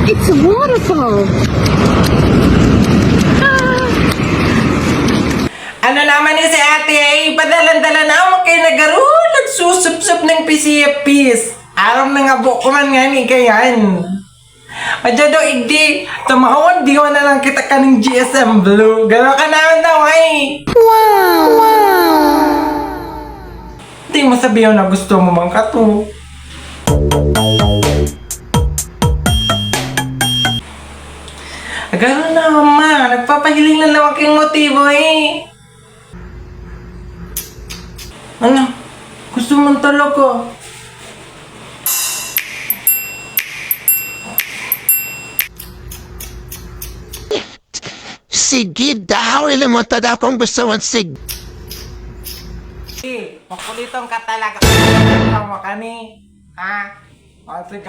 It's a waterfall. Ano naman ni si ate ay padalan-dala na mo kay nagaro nagsusup-sup ng pisipis. Aram na nga buko man nga ni kayan. Madya daw igdi, tumawon di ko na lang kita kaning GSM Blue. Gano'n ka naman daw ay. Wow! Di mo sabihin na gusto mo mang kato. Gano'n na ma, nagpapahiling na naman kayong motibo eh. Ano? Gusto mong tulog ko? Sige daw, ilimutan daw kung gusto mong Makulitong ka talaga. Ano mo kani? Ha? O, sige,